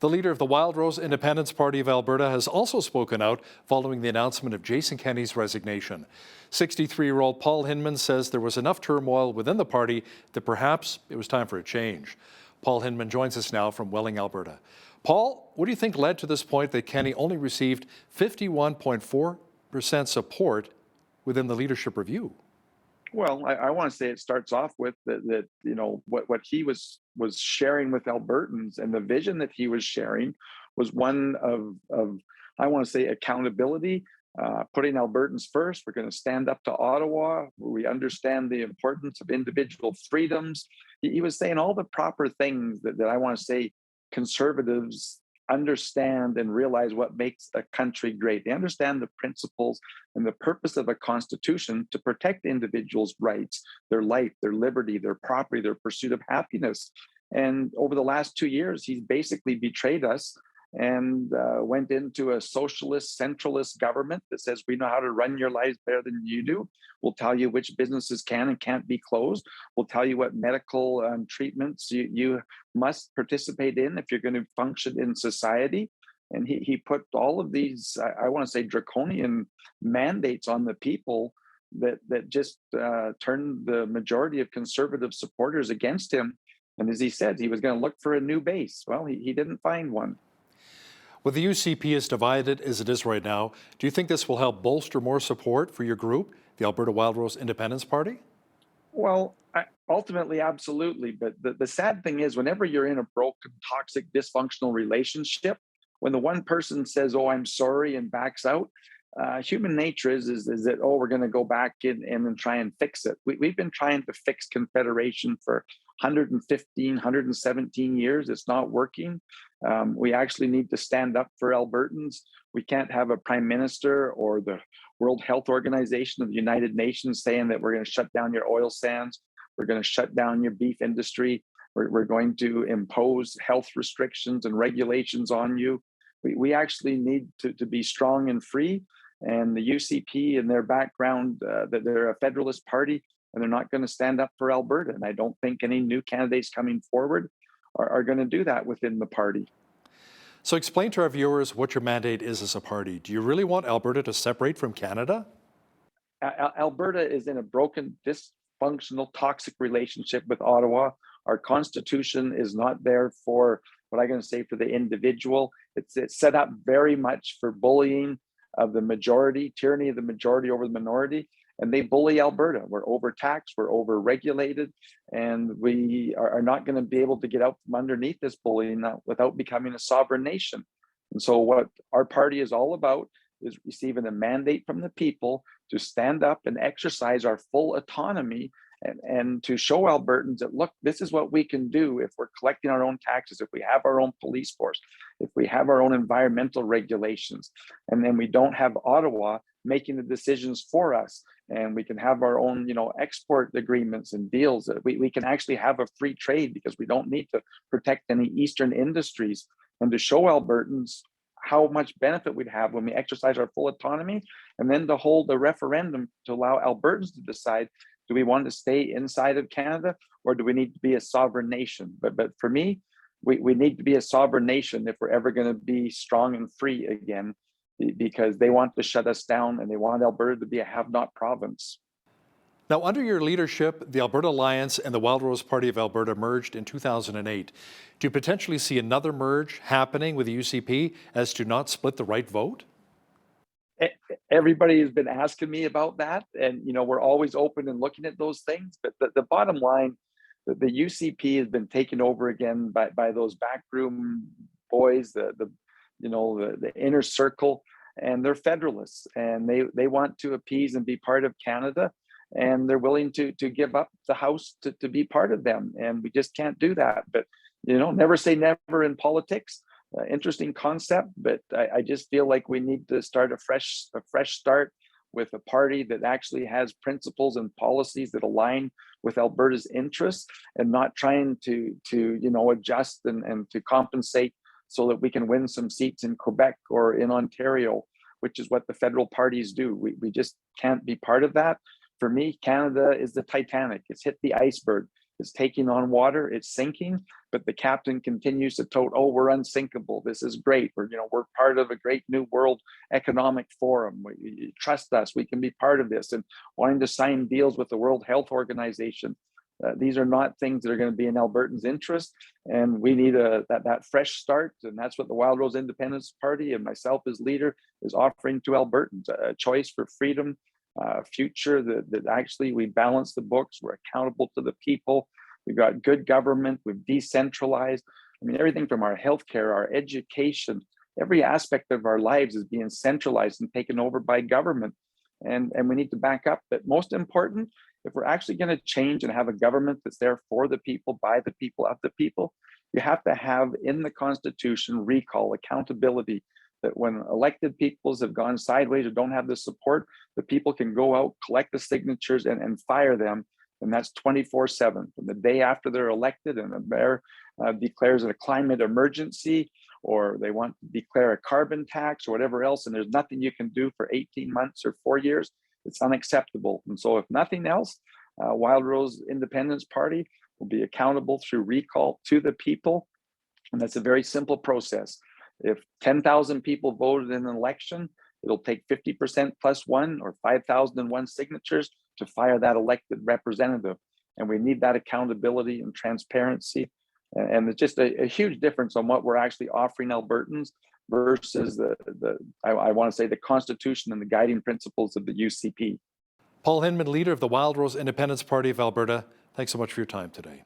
The leader of the Wildrose Independence Party of Alberta has also spoken out following the announcement of Jason Kenney's resignation. 63-year-old Paul Hinman says there was enough turmoil within the party that perhaps it was time for a change. Paul Hinman joins us now from Welling, Alberta. Paul, what do you think led to this point that Kenney only received 51.4% support within the leadership review? Well, I want to say it starts off with that what he was sharing with Albertans, and the vision that he was sharing was one of I want to say accountability, putting Albertans first. We're going to stand up to Ottawa. We understand the importance of individual freedoms. He was saying all the proper things that I want to say conservatives understand and realize what makes a country great. They understand the principles and the purpose of a constitution to protect individuals' rights, their life, their liberty, their property, their pursuit of happiness. And over the last 2 years, he's basically betrayed us and went into a socialist, centralist government that says we know how to run your lives better than you do. We'll tell you which businesses can and can't be closed. We'll tell you what medical treatments you must participate in if you're going to function in society. And he put all of these, I want to say, draconian mandates on the people that just turned the majority of conservative supporters against him. And as he said, he was going to look for a new base. Well, he didn't find one. With the UCP as divided as it is right now, do you think this will help bolster more support for your group, the Alberta Wildrose Independence Party? Well, ultimately, absolutely. But the sad thing is, whenever you're in a broken, toxic, dysfunctional relationship, when the one person says, "Oh, I'm sorry," and backs out, human nature is that, "Oh, we're going to go back in and try and fix it." We've been trying to fix Confederation for 115, 117 years. It's not working. We actually need to stand up for Albertans. We can't have a prime minister or the World Health Organization of the United Nations saying that we're going to shut down your oil sands, we're going to shut down your beef industry, we're going to impose health restrictions and regulations on you. We actually need to be strong and free. And the UCP, in their background, that they're a federalist party, and they're not going to stand up for Alberta. And I don't think any new candidates coming forward are going to do that within the party. So explain to our viewers what your mandate is as a party. Do you really want Alberta to separate from Canada? Alberta is in a broken, dysfunctional, toxic relationship with Ottawa. Our constitution is not there for what I'm going to say for the individual. It's set up very much for bullying of the majority, tyranny of the majority over the minority. And they bully Alberta. We're overtaxed, we're overregulated, and we are not going to be able to get out from underneath this bullying without becoming a sovereign nation. And so what our party is all about is receiving a mandate from the people to stand up and exercise our full autonomy and to show Albertans that, look, this is what we can do if we're collecting our own taxes, if we have our own police force, if we have our own environmental regulations, and then we don't have Ottawa making the decisions for us, and we can have our own, export agreements and deals. That we can actually have a free trade because we don't need to protect any Eastern industries, and to show Albertans how much benefit we'd have when we exercise our full autonomy, and then to hold a referendum to allow Albertans to decide, do we want to stay inside of Canada or do we need to be a sovereign nation? But for me, we need to be a sovereign nation if we're ever going to be strong and free again, because they want to shut us down and they want Alberta to be a have-not province. Now, under your leadership, the Alberta Alliance and the Wildrose Party of Alberta merged in 2008. Do you potentially see another merge happening with the UCP as to not split the right vote? Everybody has been asking me about that, and we're always open and looking at those things. But the bottom line, the UCP has been taken over again by those backroom boys, the inner circle, and they're federalists, and they want to appease and be part of Canada, and they're willing to give up the House to be part of them, and we just can't do that. But never say never in politics. Interesting concept, but I just feel like we need to start a fresh start with a party that actually has principles and policies that align with Alberta's interests, and not trying to adjust and to compensate so that we can win some seats in Quebec or in Ontario, which is what the federal parties do. We just can't be part of that. For me, Canada is the Titanic. It's hit the iceberg. It's taking on water. It's sinking. but the captain continues to tote, oh, we're unsinkable. This is great. We're part of a great new world economic forum. Trust us, we can be part of this, and wanting to sign deals with the World Health Organization. These are not things that are going to be in Albertans' interest, and we need that fresh start. And that's what the Wildrose Independence Party and myself as leader is offering to Albertans: a choice for freedom, future that actually we balance the books, we're accountable to the people, we've got good government, we've decentralized. I mean, everything from our healthcare, our education, every aspect of our lives is being centralized and taken over by government. And we need to back up. But most important, if we're actually going to change and have a government that's there for the people, by the people, of the people, you have to have in the Constitution recall, accountability, that when elected peoples have gone sideways or don't have the support, the people can go out, collect the signatures, and fire them. And that's 24/7 from the day after they're elected, and the mayor declares it a climate emergency, or they want to declare a carbon tax or whatever else, and there's nothing you can do for 18 months or 4 years. It's unacceptable. And so if nothing else, Wildrose Independence Party will be accountable through recall to the people. And that's a very simple process. If 10,000 people voted in an election, it'll take 50% plus one, or 5,001 signatures to fire that elected representative. And we need that accountability and transparency. And it's just a huge difference on what we're actually offering Albertans versus I want to say the Constitution and the guiding principles of the UCP. Paul Hinman, leader of the Wildrose Independence Party of Alberta, thanks so much for your time today.